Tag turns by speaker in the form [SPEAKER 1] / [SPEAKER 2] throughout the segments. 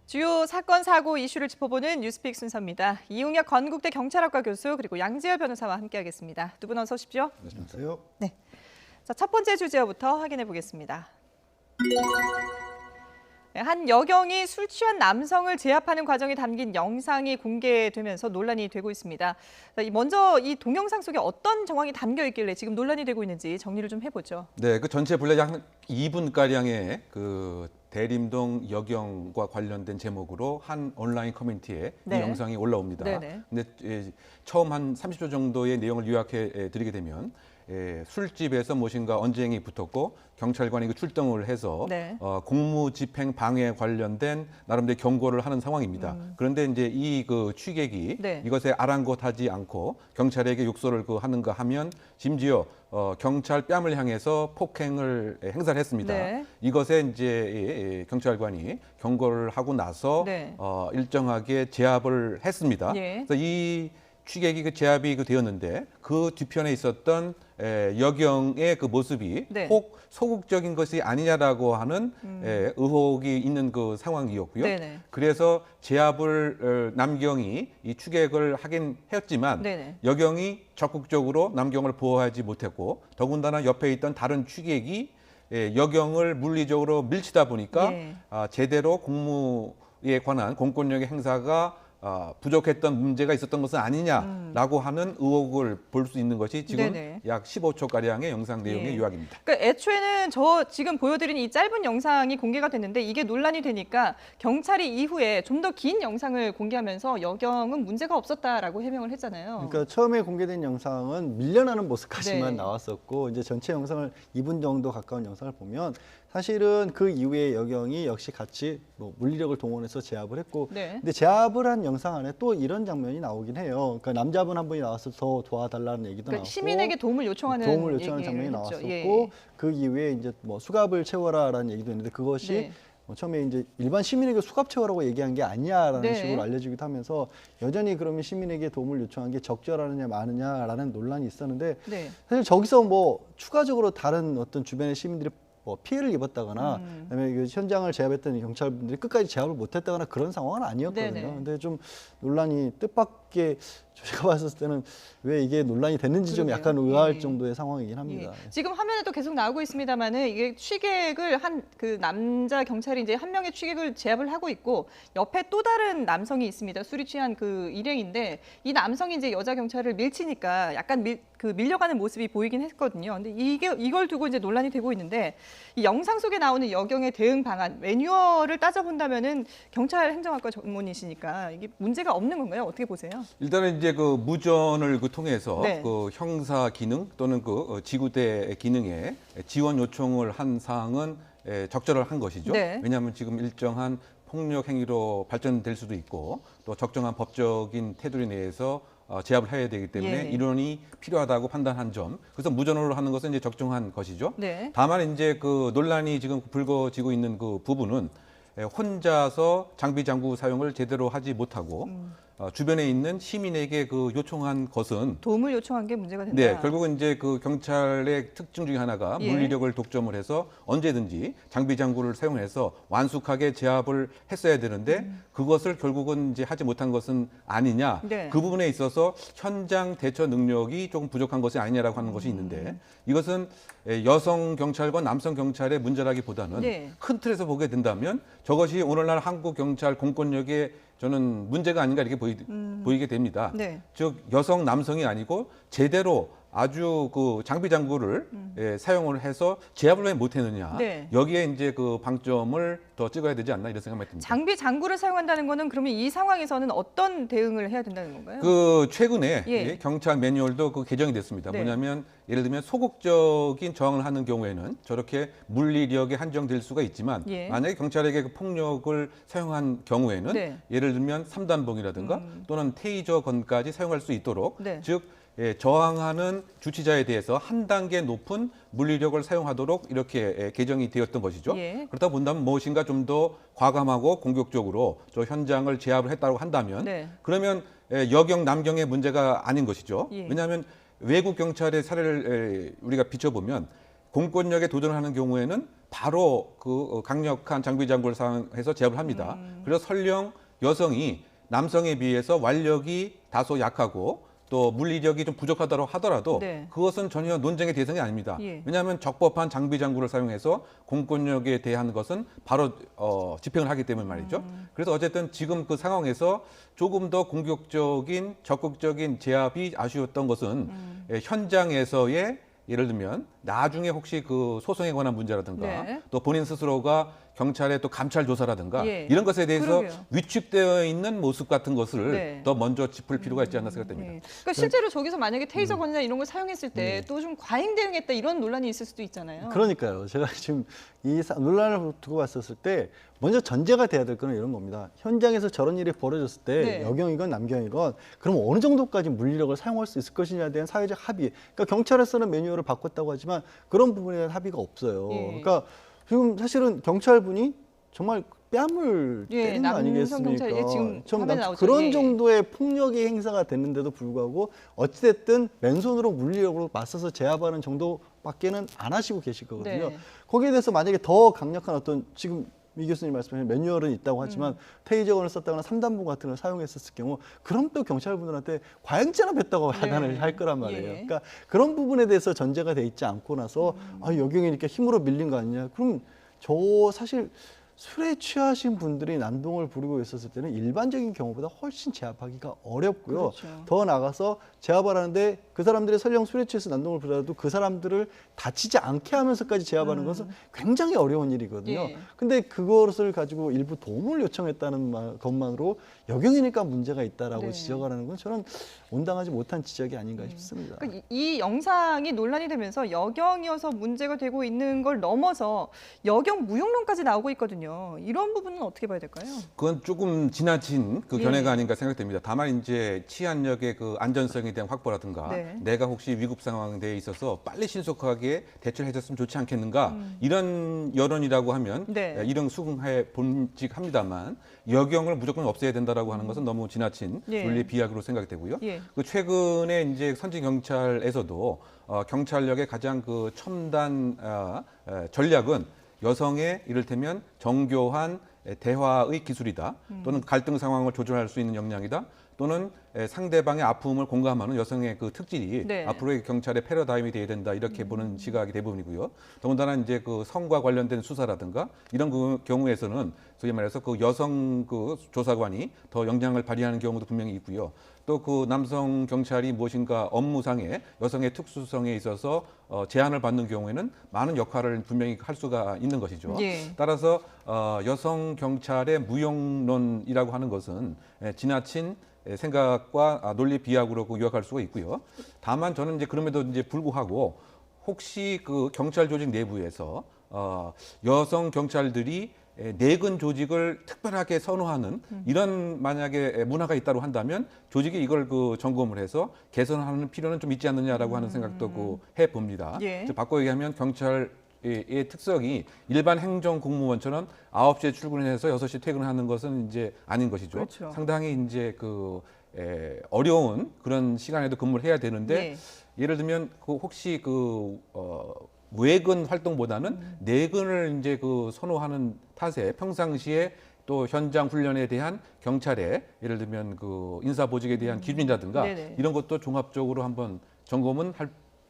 [SPEAKER 1] 주요 사건, 사고 이슈를 짚어보는 뉴스픽 순서입니다. 이웅혁 건국대 경찰학과 교수 그리고 양지열 변호사와 함께하겠습니다. 두 분 어서 오십시오.
[SPEAKER 2] 안녕하세요.
[SPEAKER 1] 네. 자, 첫 번째 주제부터 확인해 보겠습니다. 한 여경이 술 취한 남성을 제압하는 과정이 담긴 영상이 공개되면서 논란이 되고 있습니다. 먼저 이 동영상 속에 어떤 정황이 담겨 있길래 지금 논란이 되고 있는지 정리를 좀 해보죠.
[SPEAKER 2] 네, 그 전체 분량이 한 2분 가량의 그 대림동 여경과 관련된 제목으로 한 온라인 커뮤니티에
[SPEAKER 1] 네.
[SPEAKER 2] 이 영상이 올라옵니다.
[SPEAKER 1] 네네.
[SPEAKER 2] 근데 처음 한 30초 정도의 내용을 요약해 드리게 되면 술집에서 무엇인가 언쟁이 붙었고 경찰관이 그 출동을 해서
[SPEAKER 1] 네.
[SPEAKER 2] 공무집행 방해에 관련된 나름대로 경고를 하는 상황입니다. 그런데 이제 이 그 취객이
[SPEAKER 1] 네.
[SPEAKER 2] 이것에 아랑곳하지 않고 경찰에게 욕설을 하는가 하면 심지어 경찰 뺨을 향해서 폭행을 행사를 했습니다.
[SPEAKER 1] 네.
[SPEAKER 2] 이것에 이제 경찰관이 경고를 하고 나서
[SPEAKER 1] 네.
[SPEAKER 2] 일정하게 제압을 했습니다.
[SPEAKER 1] 예.
[SPEAKER 2] 그래서 이 취객이 그 제압이 되었는데 그 뒤편에 있었던 여경의 그 모습이
[SPEAKER 1] 네.
[SPEAKER 2] 혹 소극적인 것이 아니냐라고 하는 의혹이 있는 그 상황이었고요.
[SPEAKER 1] 네네.
[SPEAKER 2] 그래서 제압을 남경이 이 추격을 하긴 했지만
[SPEAKER 1] 네네.
[SPEAKER 2] 여경이 적극적으로 남경을 보호하지 못했고 더군다나 옆에 있던 다른 추격이 여경을 물리적으로 밀치다 보니까
[SPEAKER 1] 예.
[SPEAKER 2] 제대로 공무에 관한 공권력의 행사가 부족했던 문제가 있었던 것은 아니냐라고 하는 의혹을 볼 수 있는 것이 지금
[SPEAKER 1] 네네.
[SPEAKER 2] 약 15초가량의 영상 내용의
[SPEAKER 1] 예.
[SPEAKER 2] 요약입니다.
[SPEAKER 1] 그러니까 애초에는 저 지금 보여드린 이 짧은 영상이 공개가 됐는데 이게 논란이 되니까 경찰이 이후에 좀 더 긴 영상을 공개하면서 여경은 문제가 없었다라고 해명을 했잖아요.
[SPEAKER 3] 그러니까 처음에 공개된 영상은 밀려나는 모습까지만
[SPEAKER 1] 네.
[SPEAKER 3] 나왔었고 이제 전체 영상을 2분 정도 가까운 영상을 보면 사실은 그 이후에 여경이 역시 같이 뭐 물리력을 동원해서 제압을 했고
[SPEAKER 1] 네.
[SPEAKER 3] 근데 제압을 한 영상 안에 또 이런 장면이 나오긴 해요. 그러니까 남자분 한 분이 나와서 더 도와달라는 얘기도
[SPEAKER 1] 그러니까
[SPEAKER 3] 나왔고
[SPEAKER 1] 시민에게 도움을 요청하는
[SPEAKER 3] 장면이
[SPEAKER 1] 얘기를
[SPEAKER 3] 나왔었고
[SPEAKER 1] 했죠. 예.
[SPEAKER 3] 그 이후에 이제 뭐 수갑을 채워라라는 얘기도 있는데 그것이
[SPEAKER 1] 네.
[SPEAKER 3] 처음에 이제 일반 시민에게 수갑 채워라고 얘기한 게 아니야라는
[SPEAKER 1] 네.
[SPEAKER 3] 식으로 알려지기도 하면서 여전히 그러면 시민에게 도움을 요청한 게 적절하느냐 마느냐라는 논란이 있었는데
[SPEAKER 1] 네.
[SPEAKER 3] 사실 저기서 뭐 추가적으로 다른 어떤 주변의 시민들이 뭐 피해를 입었다거나 그다음에 그 현장을 제압했던 경찰분들이 끝까지 제압을 못했다거나 그런 상황은 아니었거든요.
[SPEAKER 1] 네네.
[SPEAKER 3] 근데 좀 논란이 뜻밖의 제가 봤을 때는 왜 이게 논란이 됐는지 좀
[SPEAKER 1] 그러게요.
[SPEAKER 3] 약간 의아할
[SPEAKER 1] 예.
[SPEAKER 3] 정도의 상황이긴 합니다.
[SPEAKER 1] 예. 지금 화면에도 계속 나오고 있습니다만은 이게 취객을 한 그 남자 경찰이 이제 한 명의 취객을 제압을 하고 있고 옆에 또 다른 남성이 있습니다. 술이 취한 그 일행인데 이 남성이 이제 여자 경찰을 밀치니까 약간 밀려가는 모습이 보이긴 했거든요. 근데 이걸 두고 이제 논란이 되고 있는데 이 영상 속에 나오는 여경의 대응 방안 매뉴얼을 따져본다면은 경찰 행정학과 전문이시니까 이게 문제가 없는 건가요? 어떻게 보세요?
[SPEAKER 2] 일단은 이제 그 무전을 통해서
[SPEAKER 1] 네.
[SPEAKER 2] 그 형사 기능 또는 그 지구대 기능에 지원 요청을 한 사항은 적절한 것이죠.
[SPEAKER 1] 네.
[SPEAKER 2] 왜냐하면 지금 일정한 폭력 행위로 발전될 수도 있고 또 적정한 법적인 테두리 내에서 제압을 해야 되기 때문에
[SPEAKER 1] 예.
[SPEAKER 2] 인원이 필요하다고 판단한 점. 그래서 무전으로 하는 것은 이제 적정한 것이죠.
[SPEAKER 1] 네.
[SPEAKER 2] 다만 이제 그 논란이 지금 불거지고 있는 그 부분은 혼자서 장비 장구 사용을 제대로 하지 못하고 주변에 있는 시민에게 그 요청한 것은
[SPEAKER 1] 도움을 요청한 게 문제가 된다.
[SPEAKER 2] 네, 결국은 이제 그 경찰의 특징 중에 하나가
[SPEAKER 1] 예.
[SPEAKER 2] 물리력을 독점을 해서 언제든지 장비 장구를 사용해서 완숙하게 제압을 했어야 되는데 그것을 결국은 이제 하지 못한 것은 아니냐.
[SPEAKER 1] 네.
[SPEAKER 2] 그 부분에 있어서 현장 대처 능력이 조금 부족한 것이 아니냐라고 하는 것이 있는데 이것은 여성 경찰과 남성 경찰의 문제라기보다는
[SPEAKER 1] 네.
[SPEAKER 2] 큰 틀에서 보게 된다면 저것이 오늘날 한국 경찰 공권력의 저는 문제가 아닌가 이렇게 보이게 됩니다.
[SPEAKER 1] 네.
[SPEAKER 2] 즉 여성 남성이 아니고 제대로 아주 그 장비 장구를 사용을 해서 제압을 왜 못했느냐.
[SPEAKER 1] 네.
[SPEAKER 2] 여기에 이제 그 방점을 더 찍어야 되지 않나 이런 생각이 듭니다.
[SPEAKER 1] 장비 장구를 사용한다는 거는 그러면 이 상황에서는 어떤 대응을 해야 된다는 건가요?
[SPEAKER 2] 그 최근에
[SPEAKER 1] 예.
[SPEAKER 2] 경찰 매뉴얼도 그 개정이 됐습니다.
[SPEAKER 1] 네.
[SPEAKER 2] 뭐냐면 예를 들면 소극적인 저항을 하는 경우에는 저렇게 물리력에 한정될 수가 있지만
[SPEAKER 1] 예.
[SPEAKER 2] 만약에 경찰에게 그 폭력을 사용한 경우에는
[SPEAKER 1] 네.
[SPEAKER 2] 예를 들면 삼단봉이라든가 또는 테이저 건까지 사용할 수 있도록
[SPEAKER 1] 네.
[SPEAKER 2] 즉 저항하는 주치자에 대해서 한 단계 높은 물리력을 사용하도록 이렇게 개정이 되었던 것이죠.
[SPEAKER 1] 예.
[SPEAKER 2] 그렇다 본다면 무엇인가 좀 더 과감하고 공격적으로 저 현장을 제압을 했다고 한다면
[SPEAKER 1] 네.
[SPEAKER 2] 그러면 여경 남경의 문제가 아닌 것이죠.
[SPEAKER 1] 예.
[SPEAKER 2] 왜냐하면 외국 경찰의 사례를 우리가 비춰보면 공권력에 도전하는 경우에는 바로 그 강력한 장비 장구를 사용해서 제압을 합니다. 그래서 설령 여성이 남성에 비해서 완력이 다소 약하고 또 물리력이 좀 부족하다고 하더라도
[SPEAKER 1] 네.
[SPEAKER 2] 그것은 전혀 논쟁의 대상이 아닙니다.
[SPEAKER 1] 예.
[SPEAKER 2] 왜냐하면 적법한 장비 장구를 사용해서 공권력에 대한 것은 바로 집행을 하기 때문에 말이죠. 그래서 어쨌든 지금 그 상황에서 조금 더 공격적인 적극적인 제압이 아쉬웠던 것은 현장에서의 예를 들면 나중에 혹시 그 소송에 관한 문제라든가
[SPEAKER 1] 네.
[SPEAKER 2] 또 본인 스스로가 경찰의 또 감찰 조사라든가
[SPEAKER 1] 예.
[SPEAKER 2] 이런 것에 대해서
[SPEAKER 1] 그러게요.
[SPEAKER 2] 위축되어 있는 모습 같은 것을
[SPEAKER 1] 네.
[SPEAKER 2] 더 먼저 짚을 필요가 있지 않나 생각됩니다.
[SPEAKER 1] 예. 그러니까 실제로 저기서 만약에 테이저건이나 이런 걸 사용했을 때 또 좀 과잉 대응했다 이런 논란이 있을 수도 있잖아요.
[SPEAKER 3] 그러니까요. 제가 지금 이 논란을 두고 봤었을 때 먼저 전제가 돼야 될 거는 이런 겁니다. 현장에서 저런 일이 벌어졌을 때
[SPEAKER 1] 네.
[SPEAKER 3] 여경이건 남경이건 그럼 어느 정도까지 물리력을 사용할 수 있을 것이냐에 대한 사회적 합의. 그러니까 경찰에서는 매뉴얼을 바꿨다고 하지만 그런 부분에 대한 합의가 없어요.
[SPEAKER 1] 예.
[SPEAKER 3] 그러니까 지금 사실은 경찰분이 정말 뺨을
[SPEAKER 1] 예,
[SPEAKER 3] 때린 거
[SPEAKER 1] 남성
[SPEAKER 3] 아니겠습니까?
[SPEAKER 1] 경찰, 예, 지금
[SPEAKER 3] 좀
[SPEAKER 1] 화면에 나오죠.
[SPEAKER 3] 그런
[SPEAKER 1] 예.
[SPEAKER 3] 정도의 폭력이 행사가 됐는데도 불구하고 어찌됐든 맨손으로 물리력으로 맞서서 제압하는 정도밖에는 안 하시고 계실 거거든요.
[SPEAKER 1] 네.
[SPEAKER 3] 거기에 대해서 만약에 더 강력한 어떤 지금 이 교수님 말씀하신 매뉴얼은 있다고 하지만 테이저건을 썼다거나 삼단부 같은 걸 사용했었을 경우 그럼 또 경찰분들한테 과잉 제압했다고 판단을 할 거란 말이에요.
[SPEAKER 1] 예.
[SPEAKER 3] 그러니까 그런 부분에 대해서 전제가 돼 있지 않고 나서 아, 여경이니까 힘으로 밀린 거 아니냐. 그럼 저 사실 술에 취하신 분들이 난동을 부리고 있었을 때는 일반적인 경우보다 훨씬 제압하기가 어렵고요.
[SPEAKER 1] 그렇죠.
[SPEAKER 3] 더 나가서 제압을 하는데 그 사람들이 설령 술에 취해서 난동을 부리더라도 그 사람들을 다치지 않게 하면서까지 제압하는 것은 굉장히 어려운 일이거든요.
[SPEAKER 1] 예.
[SPEAKER 3] 근데 그것을 가지고 일부 도움을 요청했다는 것만으로 여경이니까 문제가 있다라고
[SPEAKER 1] 네.
[SPEAKER 3] 지적하라는 건 저는 온당하지 못한 지적이 아닌가 싶습니다.
[SPEAKER 1] 그러니까 이 영상이 논란이 되면서 여경이어서 문제가 되고 있는 걸 넘어서 여경 무용론까지 나오고 있거든요. 이런 부분은 어떻게 봐야 될까요?
[SPEAKER 2] 그건 조금 지나친 그
[SPEAKER 1] 예.
[SPEAKER 2] 견해가 아닌가 생각됩니다. 다만 이제 치안력의 그 안전성에 대한 확보라든가
[SPEAKER 1] 네.
[SPEAKER 2] 내가 혹시 위급 상황에 있어서 빨리 신속하게 대처를 해줬으면 좋지 않겠는가 이런 여론이라고 하면
[SPEAKER 1] 네.
[SPEAKER 2] 이런 수긍해 본직합니다만 여경을 무조건 없애야 된다라고 하는 것은 너무 지나친
[SPEAKER 1] 예.
[SPEAKER 2] 논리 비약으로 생각이 되고요.
[SPEAKER 1] 예.
[SPEAKER 2] 그 최근에 이제 선진 경찰에서도 경찰력의 가장 그 첨단 전략은 여성의 이를테면 정교한 대화의 기술이다. 또는 갈등 상황을 조절할 수 있는 역량이다. 또는 상대방의 아픔을 공감하는 여성의 그 특질이
[SPEAKER 1] 네.
[SPEAKER 2] 앞으로의 경찰의 패러다임이 돼야 된다 이렇게 보는 시각이 대부분이고요. 더군다나 이제 그 성과 관련된 수사라든가 이런 그 경우에서는 소위 말해서 그 여성 그 조사관이 더 역량을 발휘하는 경우도 분명히 있고요. 또 그 남성 경찰이 무엇인가 업무상의 여성의 특수성에 있어서 제한을 받는 경우에는 많은 역할을 분명히 할 수가 있는 것이죠.
[SPEAKER 1] 예.
[SPEAKER 2] 따라서 여성 경찰의 무용론이라고 하는 것은 지나친 생각과 논리 비약으로 요약할 수가 있고요. 다만 저는 이제 그럼에도 이제 불구하고 혹시 그 경찰 조직 내부에서 여성 경찰들이 내근 조직을 특별하게 선호하는 이런 만약에 문화가 있다고 한다면 조직이 이걸 그 점검을 해서 개선하는 필요는 좀 있지 않느냐라고 하는 생각도 그 해봅니다.
[SPEAKER 1] 예.
[SPEAKER 2] 즉 바꿔 얘기하면 경찰의 특성이 일반 행정 공무원처럼 9시에 출근해서 6시에 퇴근하는 것은 이제 아닌 것이죠.
[SPEAKER 1] 그렇죠.
[SPEAKER 2] 상당히 이제 그 어려운 그런 시간에도 근무를 해야 되는데
[SPEAKER 1] 예.
[SPEAKER 2] 예를 들면 그 혹시 외근 활동보다는 내근을 이제 그 선호하는 탓에 평상시에 또 현장 훈련에 대한 경찰의 예를 들면 그 인사 보직에 대한 기준이라든가
[SPEAKER 1] 네네.
[SPEAKER 2] 이런 것도 종합적으로 한번 점검은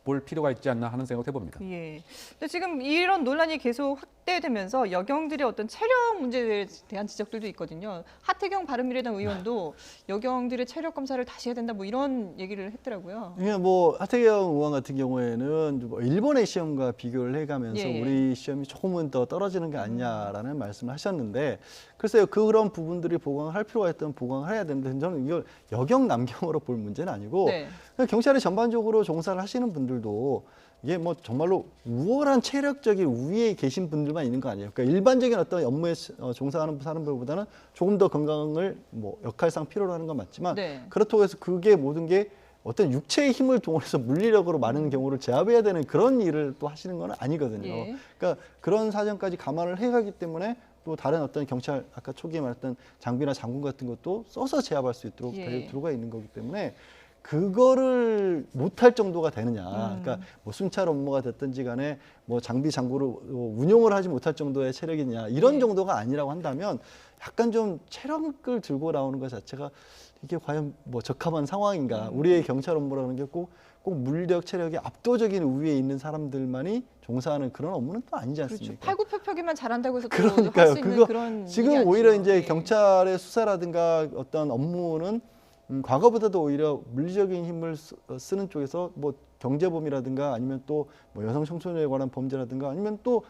[SPEAKER 2] 볼 필요가 있지 않나 하는 생각을 해봅니다.
[SPEAKER 1] 예. 근데 지금 이런 논란이 계속 확대되면서 여경들의 어떤 체력 문제에 대한 지적들도 있거든요. 하태경 바른미래당 의원도 여경들의 체력 검사를 다시 해야 된다 뭐 이런 얘기를 했더라고요.
[SPEAKER 3] 이게 뭐 하태경 의원 같은 경우에는 뭐 일본의 시험과 비교를 해가면서
[SPEAKER 1] 예.
[SPEAKER 3] 우리 시험이 조금은 더 떨어지는 게 아니냐라는 말씀을 하셨는데 글쎄요 그런 부분들이 보강을 할 필요가 있다면 보강을 해야 되는데 저는 이걸 여경 남경으로 볼 문제는 아니고
[SPEAKER 1] 네.
[SPEAKER 3] 그냥 경찰에 전반적으로 종사를 하시는 분들도 이게 뭐 정말로 우월한 체력적인 우위에 계신 분들만 있는 거 아니에요. 그러니까 일반적인 어떤 업무에 종사하는 사람들보다는 조금 더 건강을 뭐 역할상 필요로 하는 건 맞지만
[SPEAKER 1] 네.
[SPEAKER 3] 그렇다고 해서 그게 모든 게 어떤 육체의 힘을 동원해서 물리력으로 많은 경우를 제압해야 되는 그런 일을 또 하시는 건 아니거든요.
[SPEAKER 1] 예.
[SPEAKER 3] 그러니까 그런 사정까지 감안을 해가기 때문에 또 다른 어떤 경찰 아까 초기에 말했던 장비나 장군 같은 것도 써서 제압할 수 있도록
[SPEAKER 1] 예.
[SPEAKER 3] 될 필요가 있는 거기 때문에 그거를 못할 정도가 되느냐. 그러니까 뭐 순찰 업무가 됐든지 간에 뭐 장비 장구를 운용을 하지 못할 정도의 체력이냐 이런
[SPEAKER 1] 네.
[SPEAKER 3] 정도가 아니라고 한다면 약간 좀 체력을 들고 나오는 것 자체가 이게 과연 뭐 적합한 상황인가. 우리의 경찰 업무라는 게 꼭 물력 체력이 압도적인 우위에 있는 사람들만이 종사하는 그런 업무는 또 아니지
[SPEAKER 1] 그렇죠.
[SPEAKER 3] 않습니까?
[SPEAKER 1] 팔굽혀펴기만 잘한다고 해서
[SPEAKER 3] 그러니까요.
[SPEAKER 1] 할수 있는
[SPEAKER 3] 그거
[SPEAKER 1] 그런
[SPEAKER 3] 지금
[SPEAKER 1] 일이
[SPEAKER 3] 오히려
[SPEAKER 1] 아니죠.
[SPEAKER 3] 이제
[SPEAKER 1] 예.
[SPEAKER 3] 경찰의 수사라든가 어떤 업무는 과거보다도 오히려 물리적인 힘을 쓰는 쪽에서 뭐 경제범이라든가 아니면 또 뭐 여성 청소년에 관한 범죄라든가 아니면 또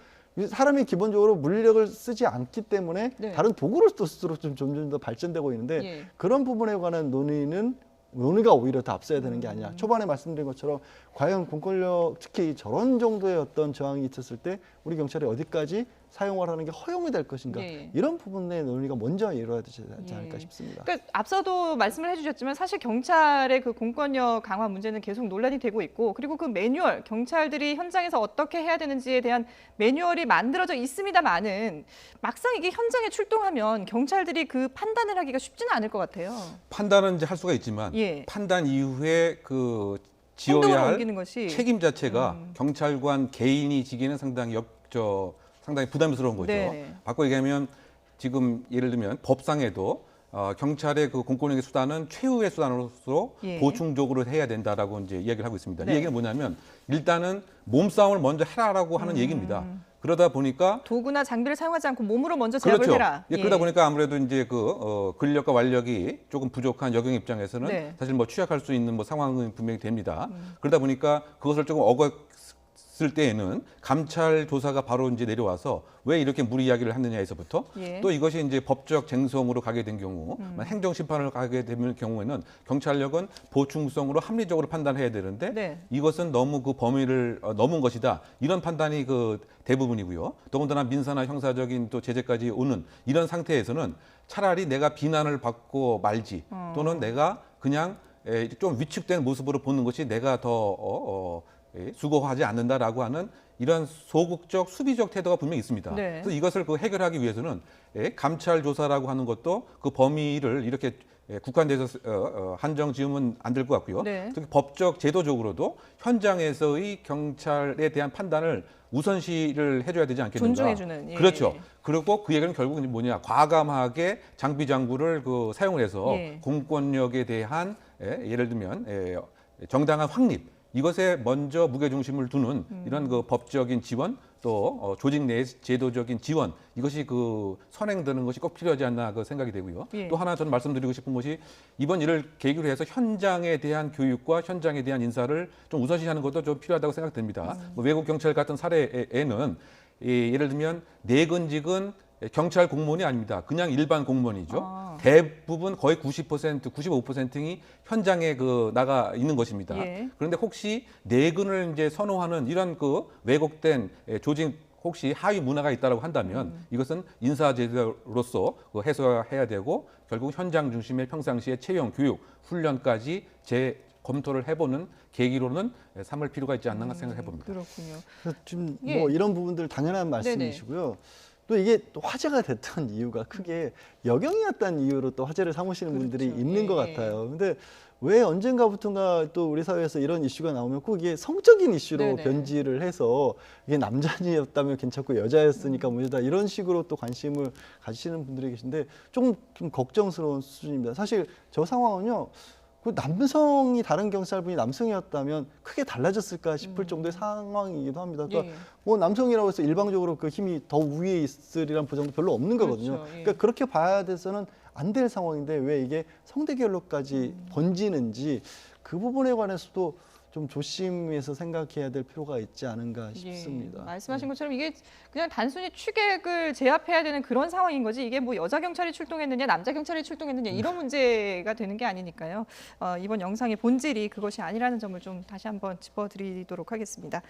[SPEAKER 3] 사람이 기본적으로 물리력을 쓰지 않기 때문에
[SPEAKER 1] 네.
[SPEAKER 3] 다른 도구를 쓸수록 좀 점점 더 발전되고 있는데
[SPEAKER 1] 예.
[SPEAKER 3] 그런 부분에 관한 논의가 오히려 더 앞서야 되는 게 아니야. 초반에 말씀드린 것처럼 과연 공권력 특히 저런 정도의 어떤 저항이 있었을 때 우리 경찰이 어디까지 사용을 하는 게 허용이 될 것인가.
[SPEAKER 1] 예.
[SPEAKER 3] 이런 부분의 논의가 먼저 이루어야 되지 않을까
[SPEAKER 1] 예.
[SPEAKER 3] 싶습니다.
[SPEAKER 1] 그러니까 앞서도 말씀을 해주셨지만 사실 경찰의 그 공권력 강화 문제는 계속 논란이 되고 있고 그리고 그 매뉴얼 경찰들이 현장에서 어떻게 해야 되는지에 대한 매뉴얼이 만들어져 있습니다만은 막상 이게 현장에 출동하면 경찰들이 그 판단을 하기가 쉽지는 않을 것 같아요.
[SPEAKER 2] 판단은 이제 할 수가 있지만
[SPEAKER 1] 예.
[SPEAKER 2] 판단 이후에 그
[SPEAKER 1] 행동으로
[SPEAKER 2] 지어야 할
[SPEAKER 1] 옮기는 것이
[SPEAKER 2] 책임 자체가 경찰관 개인이 지기는 상당히 부담스러운 거죠.
[SPEAKER 1] 네네.
[SPEAKER 2] 바꿔 얘기하면 지금 예를 들면 법상에도 경찰의 그 공권력의 수단은 최후의 수단으로서
[SPEAKER 1] 예.
[SPEAKER 2] 보충적으로 해야 된다라고 이제 이야기를 하고 있습니다.
[SPEAKER 1] 네.
[SPEAKER 2] 이 얘기는 뭐냐면 일단은 몸싸움을 먼저 해라라고 하는 얘기입니다. 그러다 보니까
[SPEAKER 1] 도구나 장비를 사용하지 않고 몸으로 먼저 제압을
[SPEAKER 2] 그렇죠.
[SPEAKER 1] 해라.
[SPEAKER 2] 예, 그러다 보니까 아무래도 이제 그 근력과 완력이 조금 부족한 여경 입장에서는
[SPEAKER 1] 네.
[SPEAKER 2] 사실 뭐 취약할 수 있는 뭐 상황은 분명히 됩니다. 그러다 보니까 그것을 조금 어겼을 때에는 감찰 조사가 바로 이제 내려와서 왜 이렇게 무리 이야기를 했느냐에서부터
[SPEAKER 1] 예.
[SPEAKER 2] 또 이것이 이제 법적 쟁송으로 가게 된 경우, 행정 심판을 가게 되는 경우에는 경찰력은 보충성으로 합리적으로 판단해야 되는데
[SPEAKER 1] 네.
[SPEAKER 2] 이것은 너무 그 범위를 넘은 것이다. 이런 판단이 그 대부분이고요. 더군다나 민사나 형사적인 또 제재까지 오는 이런 상태에서는 차라리 내가 비난을 받고 말지 또는 내가 그냥 좀 위축된 모습으로 보는 것이 내가 더 수고하지 않는다라고 하는 이런 소극적 수비적 태도가 분명히 있습니다.
[SPEAKER 1] 네.
[SPEAKER 2] 그래서 이것을 그 해결하기 위해서는 감찰 조사라고 하는 것도 그 범위를 이렇게 국한돼서 한정 지으면 안 될 것 같고요.
[SPEAKER 1] 네.
[SPEAKER 2] 특히 법적 제도적으로도 현장에서의 경찰에 대한 판단을 우선시를 해줘야 되지 않겠는가.
[SPEAKER 1] 존중해주는. 예.
[SPEAKER 2] 그렇죠. 그리고 그 얘기는 결국 뭐냐 과감하게 장비 장구를 그 사용을 해서
[SPEAKER 1] 예.
[SPEAKER 2] 공권력에 대한 예를 들면 정당한 확립 이것에 먼저 무게중심을 두는 이런 그 법적인 지원 또 조직 내 제도적인 지원 이것이 그 선행되는 것이 꼭 필요하지 않나 그 생각이 되고요.
[SPEAKER 1] 예.
[SPEAKER 2] 또 하나 저는 말씀드리고 싶은 것이 이번 일을 계기로 해서 현장에 대한 교육과 현장에 대한 인사를 좀 우선시하는 것도 좀 필요하다고 생각됩니다. 뭐 외국 경찰 같은 사례에는 예를 들면 내근직은 경찰 공무원이 아닙니다. 그냥 일반 공무원이죠. 대부분 거의 90%, 95%이 현장에 그 나가 있는 것입니다.
[SPEAKER 1] 예.
[SPEAKER 2] 그런데 혹시 내근을 이제 선호하는 이런 그 왜곡된 조직 혹시 하위 문화가 있다고 한다면 이것은 인사 제도로서 해소해야 되고 결국 현장 중심의 평상시의 채용, 교육, 훈련까지 검토를 해보는 계기로는 삼을 필요가 있지 않나 생각해 봅니다.
[SPEAKER 1] 그렇군요.
[SPEAKER 3] 그래서 지금
[SPEAKER 1] 예.
[SPEAKER 3] 뭐 이런 부분들 당연한 말씀이시고요. 또 이게 또 화제가 됐던 이유가 크게 여경이었다는 이유로 또 화제를 삼으시는 분들이
[SPEAKER 1] 그렇죠.
[SPEAKER 3] 있는
[SPEAKER 1] 예,
[SPEAKER 3] 것
[SPEAKER 1] 예.
[SPEAKER 3] 같아요. 근데 왜 언젠가부턴가 또 우리 사회에서 이런 이슈가 나오면 꼭 이게 성적인 이슈로
[SPEAKER 1] 네네.
[SPEAKER 3] 변질을 해서 이게 남자였다면 괜찮고 여자였으니까 문제다 이런 식으로 또 관심을 가지시는 분들이 계신데 좀 걱정스러운 수준입니다. 사실 저 상황은요. 그 남성이 다른 경찰분이 남성이었다면 크게 달라졌을까 싶을 정도의 상황이기도 합니다. 그러니까
[SPEAKER 1] 예.
[SPEAKER 3] 뭐 남성이라고 해서 일방적으로 그 힘이 더 위에 있으리란 보장도 별로 없는 거거든요.
[SPEAKER 1] 그렇죠. 예.
[SPEAKER 3] 그러니까 그렇게 봐야 돼서는 안 될 상황인데 왜 이게 성대결로까지 번지는지 그 부분에 관해서도 좀 조심해서 생각해야 될 필요가 있지 않은가 싶습니다.
[SPEAKER 1] 예, 말씀하신 것처럼 이게 그냥 단순히 추객을 제압해야 되는 그런 상황인 거지 이게 뭐 여자 경찰이 출동했느냐 남자 경찰이 출동했느냐 이런 문제가 되는 게 아니니까요. 이번 영상의 본질이 그것이 아니라는 점을 좀 다시 한번 짚어드리도록 하겠습니다.